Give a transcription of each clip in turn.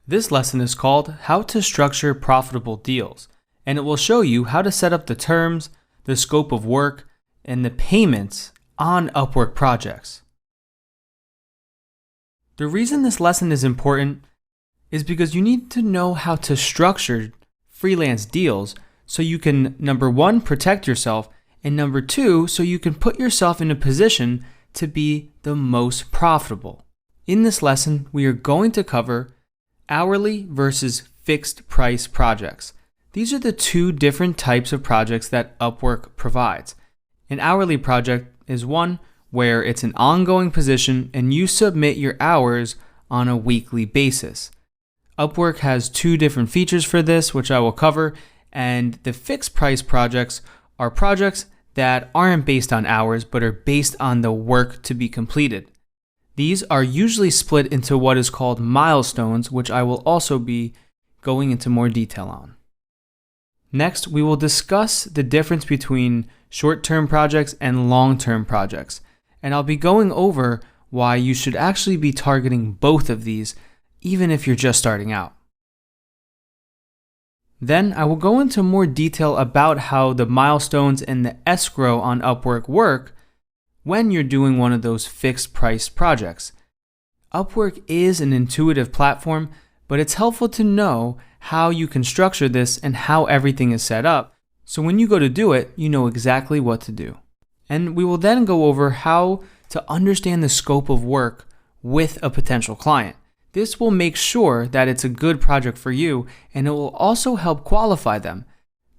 This lesson is called How to Structure Profitable Deals, and it will show you how to set up the terms, the scope of work, and the payments on Upwork projects. The reason this lesson is important is because you need to know how to structure freelance deals so you can, number one, protect yourself, and number two, so you can put yourself in a position to be the most profitable. In this lesson, we are going to cover hourly versus fixed price projects. These are the two different types of projects that Upwork provides. An hourly project is one where it's an ongoing position and you submit your hours on a weekly basis. Upwork has two different features for this, which I will cover, and the fixed price projects are projects that aren't based on hours but are based on the work to be completed. These are usually split into what is called milestones, which I will also be going into more detail on. Next, we will discuss the difference between short-term projects and long-term projects, and I'll be going over why you should actually be targeting both of these, even if you're just starting out. Then I will go into more detail about how the milestones and the escrow on Upwork work when you're doing one of those fixed price projects. Upwork is an intuitive platform, but it's helpful to know how you can structure this and how everything is set up, so when you go to do it, you know exactly what to do. And we will then go over how to understand the scope of work with a potential client. This will make sure that it's a good project for you, and it will also help qualify them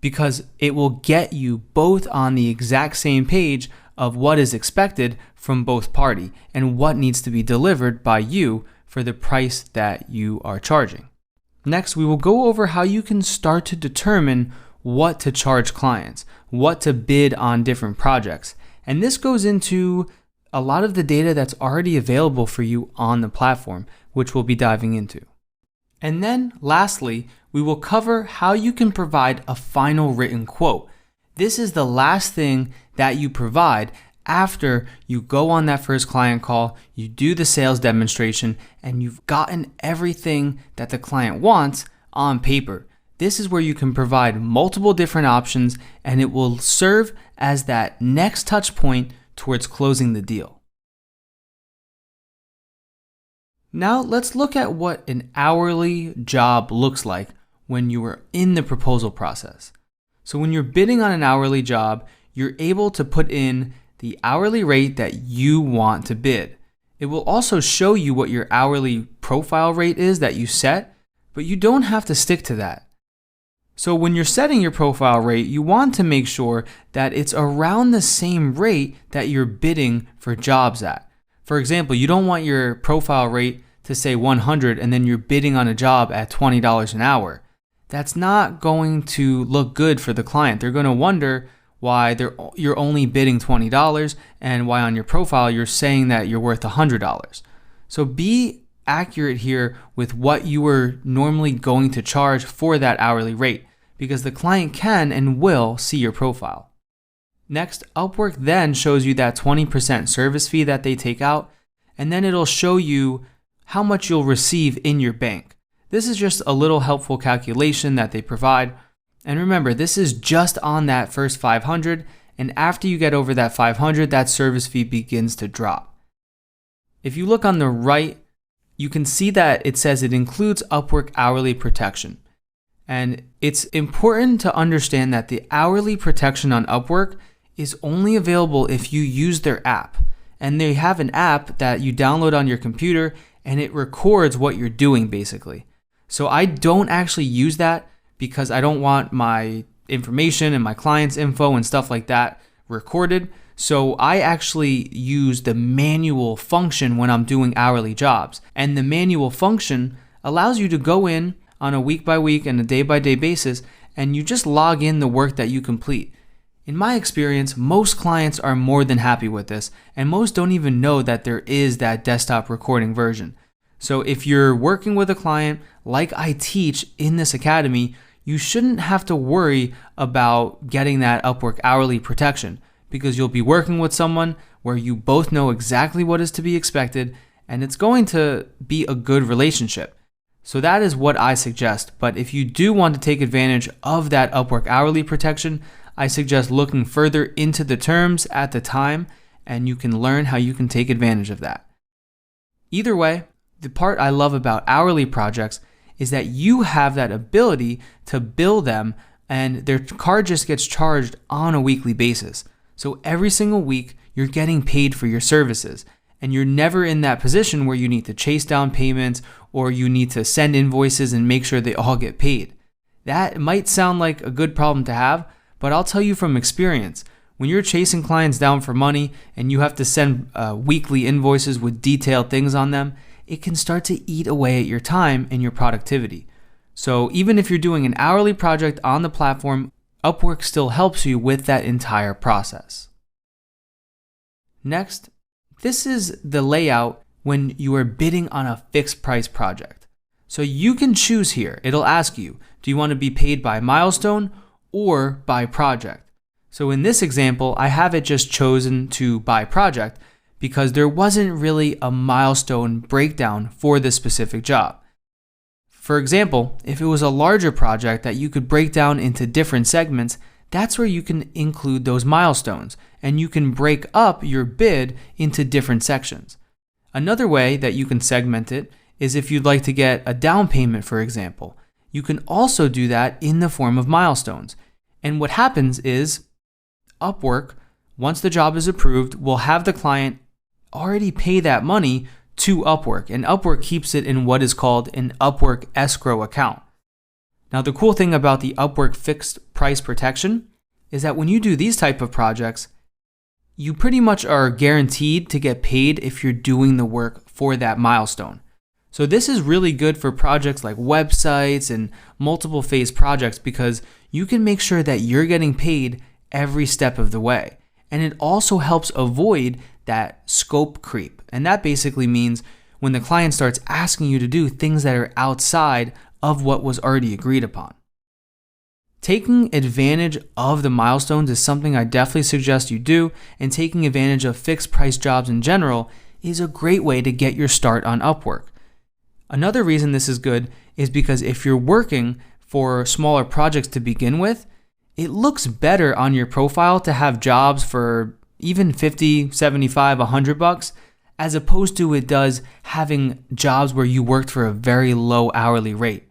because it will get you both on the exact same page of what is expected from both parties and what needs to be delivered by you for the price that you are charging. Next, we will go over how you can start to determine what to charge clients, what to bid on different projects. And this goes into a lot of the data that's already available for you on the platform, which we'll be diving into. And then lastly, we will cover how you can provide a final written quote. This is the last thing that you provide after you go on that first client call, you do the sales demonstration, and you've gotten everything that the client wants on paper. This is where you can provide multiple different options, and it will serve as that next touch point towards closing the deal. Now let's look at what an hourly job looks like when you are in the proposal process. So when you're bidding on an hourly job, you're able to put in the hourly rate that you want to bid. It will also show you what your hourly profile rate is that you set, but you don't have to stick to that. So when you're setting your profile rate, you want to make sure that it's around the same rate that you're bidding for jobs at. For example, you don't want your profile rate to say 100 and then you're bidding on a job at $20 an hour. That's not going to look good for the client. They're going to wonder why you're only bidding $20 and why on your profile you're saying that you're worth $100. So be accurate here with what you were normally going to charge for that hourly rate, because the client can and will see your profile. Next, Upwork then shows you that 20% service fee that they take out, and then it'll show you how much you'll receive in your bank. This is just a little helpful calculation that they provide. And remember, this is just on that first 500, and after you get over that 500, that service fee begins to drop. If you look on the right, you can see that it says it includes Upwork hourly protection. And it's important to understand that the hourly protection on Upwork is only available if you use their app. And they have an app that you download on your computer and it records what you're doing basically. So I don't actually use that because I don't want my information and my client's info and stuff like that recorded. So I actually use the manual function when I'm doing hourly jobs. And the manual function allows you to go in on a week by week and a day by day basis, and you just log in the work that you complete. In my experience, most clients are more than happy with this, and most don't even know that there is that desktop recording version. So if you're working with a client like I teach in this academy, you shouldn't have to worry about getting that Upwork hourly protection, because you'll be working with someone where you both know exactly what is to be expected, and it's going to be a good relationship. So that is what I suggest. But if you do want to take advantage of that Upwork hourly protection, I suggest looking further into the terms at the time, and you can learn how you can take advantage of that. Either way, the part I love about hourly projects is that you have that ability to bill them, and their card just gets charged on a weekly basis. So every single week, you're getting paid for your services, and you're never in that position where you need to chase down payments or you need to send invoices and make sure they all get paid. That might sound like a good problem to have, but I'll tell you from experience, when you're chasing clients down for money and you have to send weekly invoices with detailed things on them, it can start to eat away at your time and your productivity. So even if you're doing an hourly project on the platform, Upwork still helps you with that entire process. Next, this is the layout when you are bidding on a fixed price project. So you can choose here. It'll ask you, do you want to be paid by milestone or by project? So in this example, I have it just chosen to by project because there wasn't really a milestone breakdown for this specific job. For example, if it was a larger project that you could break down into different segments, that's where you can include those milestones, and you can break up your bid into different sections. Another way that you can segment it is if you'd like to get a down payment, for example. You can also do that in the form of milestones. And what happens is Upwork, once the job is approved, will have the client already pay that money to Upwork, and Upwork keeps it in what is called an Upwork escrow account. Now, the cool thing about the Upwork fixed price protection is that when you do these type of projects, you pretty much are guaranteed to get paid if you're doing the work for that milestone. So this is really good for projects like websites and multiple phase projects because you can make sure that you're getting paid every step of the way. And it also helps avoid that scope creep. And that basically means when the client starts asking you to do things that are outside of what was already agreed upon. Taking advantage of the milestones is something I definitely suggest you do, and taking advantage of fixed price jobs in general is a great way to get your start on Upwork. Another reason this is good is because if you're working for smaller projects to begin with, it looks better on your profile to have jobs for even $50, $75, $100 as opposed to it does having jobs where you worked for a very low hourly rate.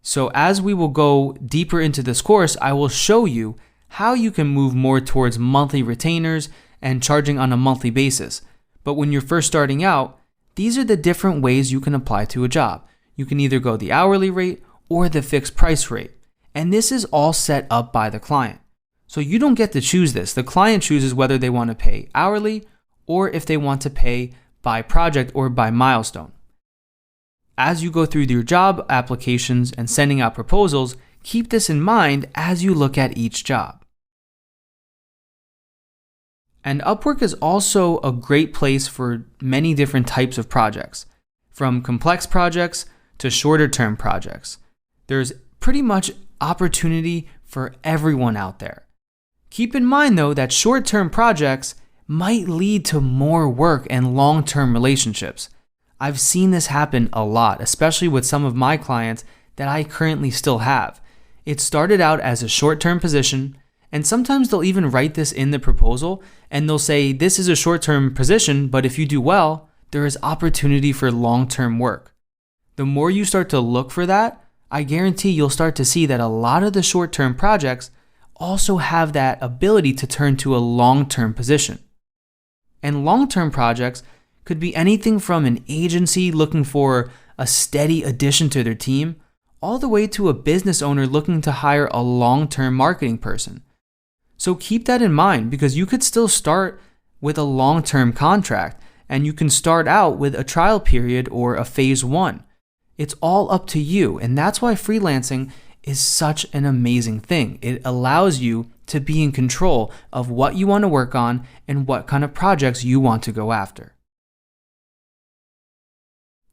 So as we will go deeper into this course, I will show you how you can move more towards monthly retainers and charging on a monthly basis. But when you're first starting out, these are the different ways you can apply to a job. You can either go the hourly rate or the fixed price rate. And this is all set up by the client. So you don't get to choose this. The client chooses whether they want to pay hourly or if they want to pay by project or by milestone. As you go through your job applications and sending out proposals, keep this in mind as you look at each job. And Upwork is also a great place for many different types of projects, from complex projects to shorter term projects. There's pretty much opportunity for everyone out there. Keep in mind though that short-term projects might lead to more work and long-term relationships. I've seen this happen a lot, especially with some of my clients that I currently still have. It started out as a short-term position, and sometimes they'll even write this in the proposal and they'll say, this is a short-term position, but if you do well, there is opportunity for long-term work. The more you start to look for that, I guarantee you'll start to see that a lot of the short-term projects also have that ability to turn to a long-term position. And long-term projects could be anything from an agency looking for a steady addition to their team, all the way to a business owner looking to hire a long-term marketing person. So keep that in mind because you could still start with a long-term contract and you can start out with a trial period or a phase 1. It's all up to you, and that's why freelancing is such an amazing thing. It allows you to be in control of what you want to work on and what kind of projects you want to go after.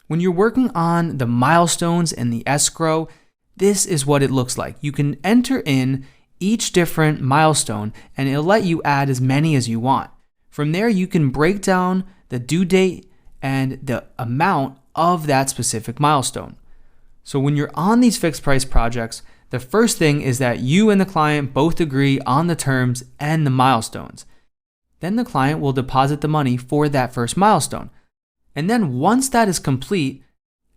When you're working on the milestones and the escrow, this is what it looks like. You can enter in each different milestone and it'll let you add as many as you want. From there, you can break down the due date and the amount of that specific milestone. So when you're on these fixed price projects, the first thing is that you and the client both agree on the terms and the milestones. Then the client will deposit the money for that first milestone. And then once that is complete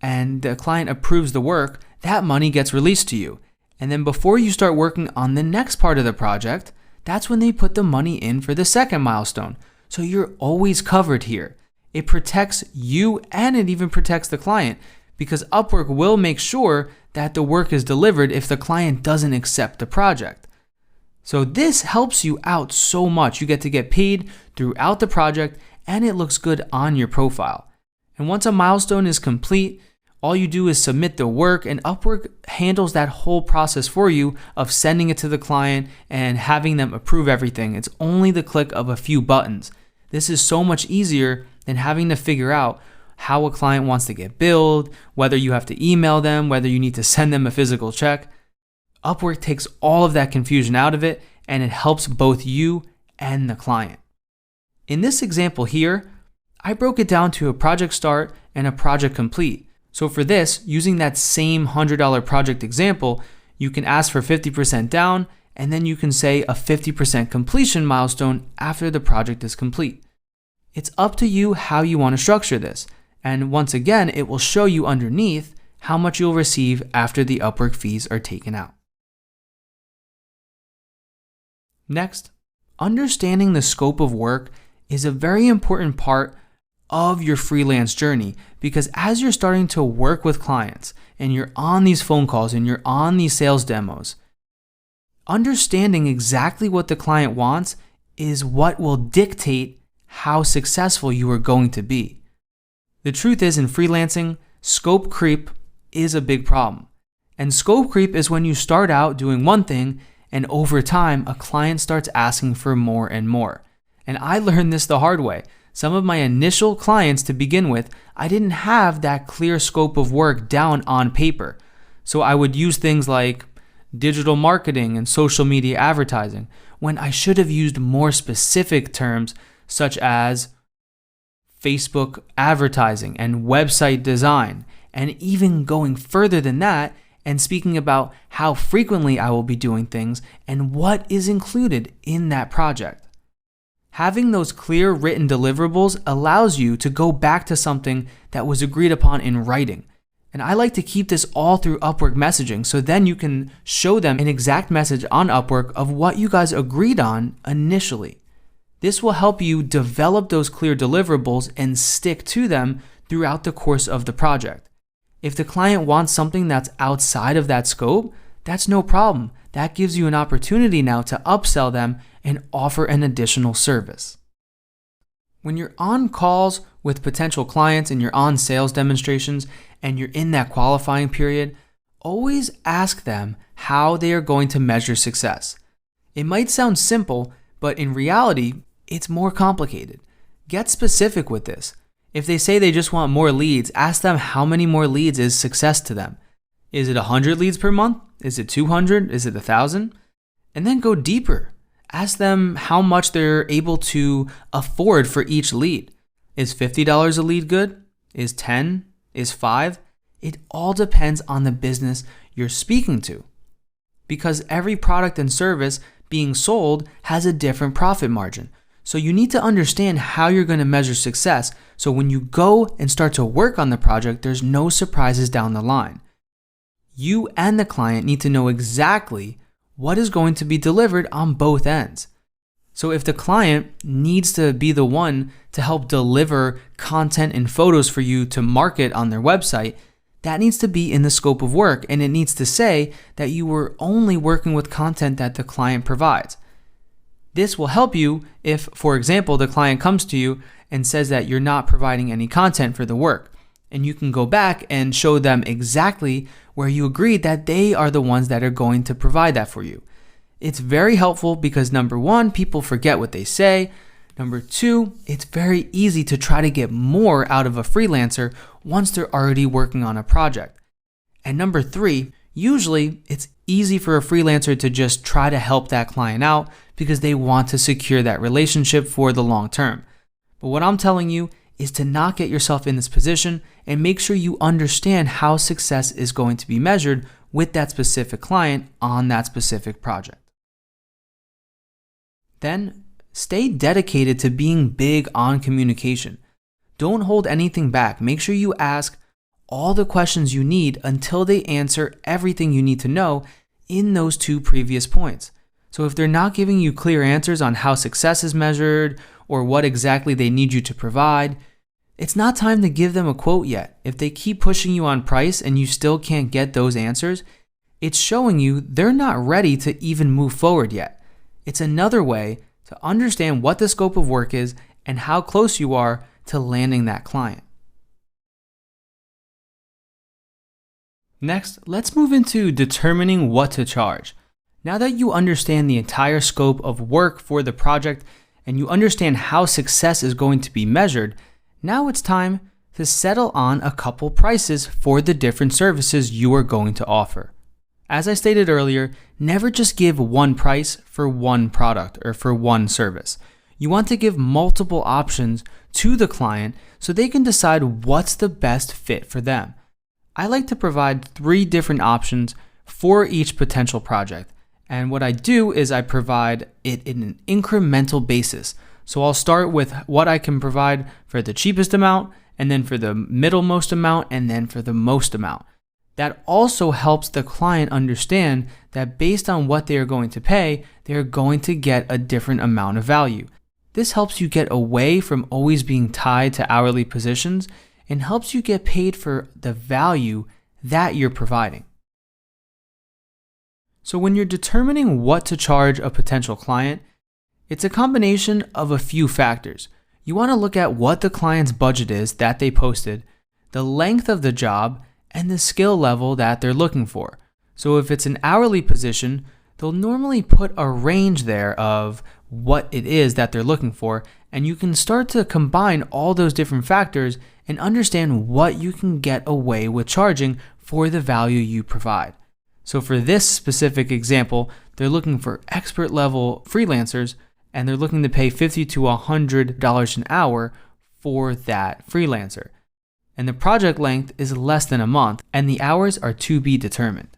and the client approves the work, that money gets released to you. And then before you start working on the next part of the project, that's when they put the money in for the second milestone. So you're always covered here. It protects you and it even protects the client, because Upwork will make sure that the work is delivered if the client doesn't accept the project. So this helps you out so much. You get to get paid throughout the project and it looks good on your profile. And once a milestone is complete, all you do is submit the work and Upwork handles that whole process for you of sending it to the client and having them approve everything. It's only the click of a few buttons. This is so much easier than having to figure out how a client wants to get billed, whether you have to email them, whether you need to send them a physical check. Upwork takes all of that confusion out of it and it helps both you and the client. In this example here, I broke it down to a project start and a project complete. So for this, using that same $100 project example, you can ask for 50% down and then you can say a 50% completion milestone after the project is complete. It's up to you how you want to structure this. And once again, it will show you underneath how much you'll receive after the Upwork fees are taken out. Next, understanding the scope of work is a very important part of your freelance journey, because as you're starting to work with clients and you're on these phone calls and you're on these sales demos, understanding exactly what the client wants is what will dictate how successful you are going to be. The truth is, in freelancing, scope creep is a big problem. And scope creep is when you start out doing one thing and over time a client starts asking for more and more. And I learned this the hard way. Some of my initial clients to begin with, I didn't have that clear scope of work down on paper. So I would use things like digital marketing and social media advertising when I should have used more specific terms such as Facebook advertising and website design, and even going further than that and speaking about how frequently I will be doing things and what is included in that project. Having those clear written deliverables allows you to go back to something that was agreed upon in writing. And I like to keep this all through Upwork messaging, so then you can show them an exact message on Upwork of what you guys agreed on initially. This will help you develop those clear deliverables and stick to them throughout the course of the project. If the client wants something that's outside of that scope, that's no problem. That gives you an opportunity now to upsell them and offer an additional service. When you're on calls with potential clients and you're on sales demonstrations and you're in that qualifying period, always ask them how they are going to measure success. It might sound simple, but in reality, it's more complicated. Get specific with this. If they say they just want more leads, ask them how many more leads is success to them. Is it 100 leads per month? Is it 200? Is it 1,000? And then go deeper. Ask them how much they're able to afford for each lead. Is $50 a lead good? Is 10? Is 5? It all depends on the business you're speaking to. Because every product and service being sold has a different profit margin. So you need to understand how you're going to measure success. So when you go and start to work on the project, there's no surprises down the line. You and the client need to know exactly what is going to be delivered on both ends. So if the client needs to be the one to help deliver content and photos for you to market on their website, that needs to be in the scope of work, and it needs to say that you were only working with content that the client provides. This will help you if, for example, the client comes to you and says that you're not providing any content for the work, and you can go back and show them exactly where you agreed that they are the ones that are going to provide that for you. It's very helpful because number one, people forget what they say. Number two, it's very easy to try to get more out of a freelancer once they're already working on a project. And number three, usually it's easy for a freelancer to just try to help that client out because they want to secure that relationship for the long term. But what I'm telling you is to not get yourself in this position and make sure you understand how success is going to be measured with that specific client on that specific project. Then, stay dedicated to being big on communication. Don't hold anything back. Make sure you ask all the questions you need until they answer everything you need to know in those 2 previous points. So if they're not giving you clear answers on how success is measured or what exactly they need you to provide, it's not time to give them a quote yet. If they keep pushing you on price and you still can't get those answers, it's showing you they're not ready to even move forward yet. It's another way to understand what the scope of work is and how close you are to landing that client. Next, let's move into determining what to charge. Now that you understand the entire scope of work for the project and you understand how success is going to be measured, now it's time to settle on a couple prices for the different services you are going to offer. As I stated earlier, never just give one price for one product or for one service. You want to give multiple options to the client so they can decide what's the best fit for them. I like to provide 3 different options for each potential project. And what I do is I provide it in an incremental basis. So I'll start with what I can provide for the cheapest amount, and then for the middlemost amount, and then for the most amount. That also helps the client understand that based on what they are going to pay, they are going to get a different amount of value. This helps you get away from always being tied to hourly positions and helps you get paid for the value that you're providing. So when you're determining what to charge a potential client, it's a combination of a few factors. You want to look at what the client's budget is that they posted, the length of the job, and the skill level that they're looking for. So if it's an hourly position, they'll normally put a range there of what it is that they're looking for, and you can start to combine all those different factors and understand what you can get away with charging for the value you provide. So for this specific example, they're looking for expert level freelancers, and they're looking to pay $50 to $100 an hour for that freelancer. And the project length is less than a month, and the hours are to be determined.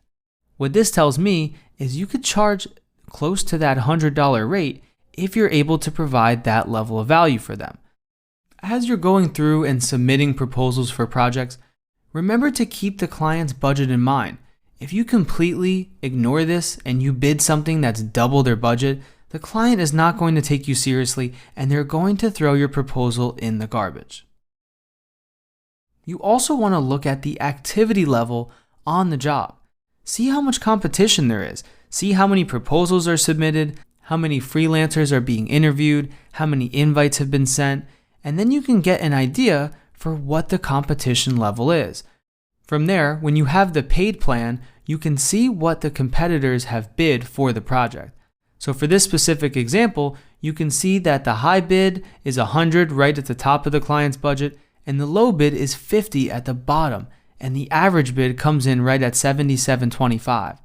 What this tells me is you could charge close to that $100 rate if you're able to provide that level of value for them. As you're going through and submitting proposals for projects, remember to keep the client's budget in mind. If you completely ignore this and you bid something that's double their budget, the client is not going to take you seriously and they're going to throw your proposal in the garbage. You also want to look at the activity level on the job. See how much competition there is. See how many proposals are submitted, how many freelancers are being interviewed, how many invites have been sent, and then you can get an idea for what the competition level is. From there, when you have the paid plan, you can see what the competitors have bid for the project. So for this specific example, you can see that the high bid is $100 right at the top of the client's budget, and the low bid is $50 at the bottom, and the average bid comes in right at $77.25.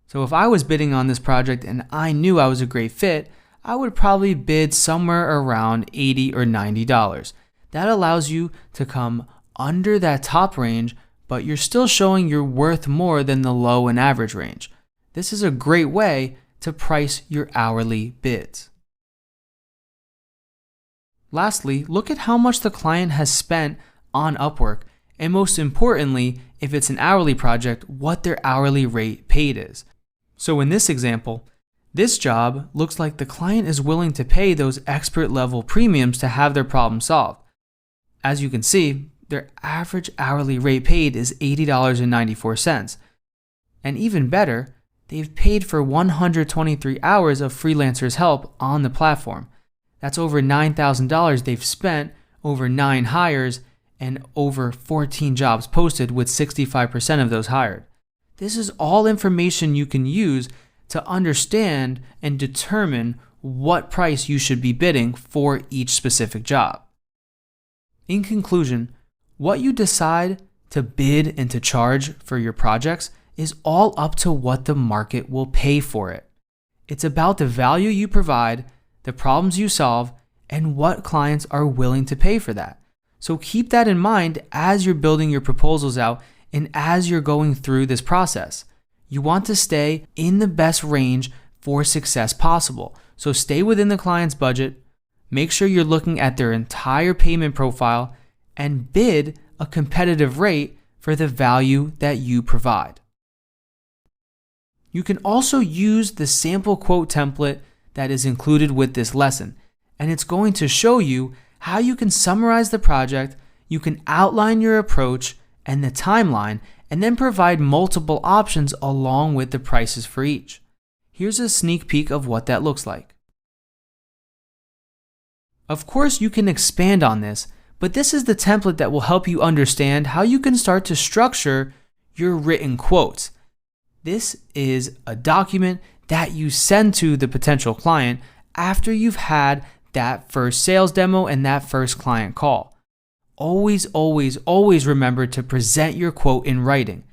So if I was bidding on this project and I knew I was a great fit, I would probably bid somewhere around $80 or $90. That allows you to come under that top range, but you're still showing you're worth more than the low and average range. This is a great way to price your hourly bids. Lastly, look at how much the client has spent on Upwork, and most importantly, if it's an hourly project, what their hourly rate paid is. So in this example, this job looks like the client is willing to pay those expert level premiums to have their problem solved. As you can see, their average hourly rate paid is $80.94. And even better, they've paid for 123 hours of freelancers' help on the platform. That's over $9,000 they've spent, over 9 hires, and over 14 jobs posted with 65% of those hired. This is all information you can use to understand and determine what price you should be bidding for each specific job. In conclusion, what you decide to bid and to charge for your projects is all up to what the market will pay for it. It's about the value you provide, the problems you solve, and what clients are willing to pay for that. So keep that in mind as you're building your proposals out and as you're going through this process. You want to stay in the best range for success possible. So stay within the client's budget, make sure you're looking at their entire payment profile, and bid a competitive rate for the value that you provide. You can also use the sample quote template that is included with this lesson, and it's going to show you how you can summarize the project, you can outline your approach and the timeline, and then provide multiple options along with the prices for each. Here's a sneak peek of what that looks like. Of course, you can expand on this, but this is the template that will help you understand how you can start to structure your written quotes. This is a document that you send to the potential client after you've had that first sales demo and that first client call. Always, always, always remember to present your quote in writing.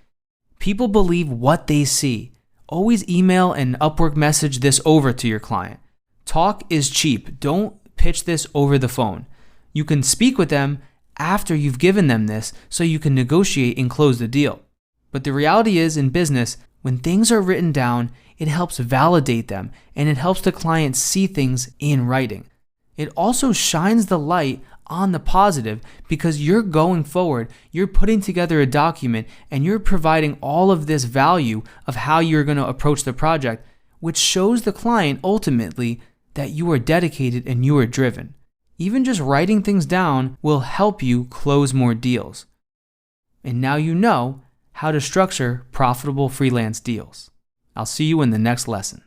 People believe what they see. Always email and Upwork message this over to your client. Talk is cheap. Don't pitch this over the phone. You can speak with them after you've given them this so you can negotiate and close the deal. But the reality is, in business, when things are written down, it helps validate them and it helps the client see things in writing. It also shines the light on the positive because you're going forward, you're putting together a document and you're providing all of this value of how you're going to approach the project, which shows the client ultimately that you are dedicated and you are driven. Even just writing things down will help you close more deals. And now you know how to structure profitable freelance deals. I'll see you in the next lesson.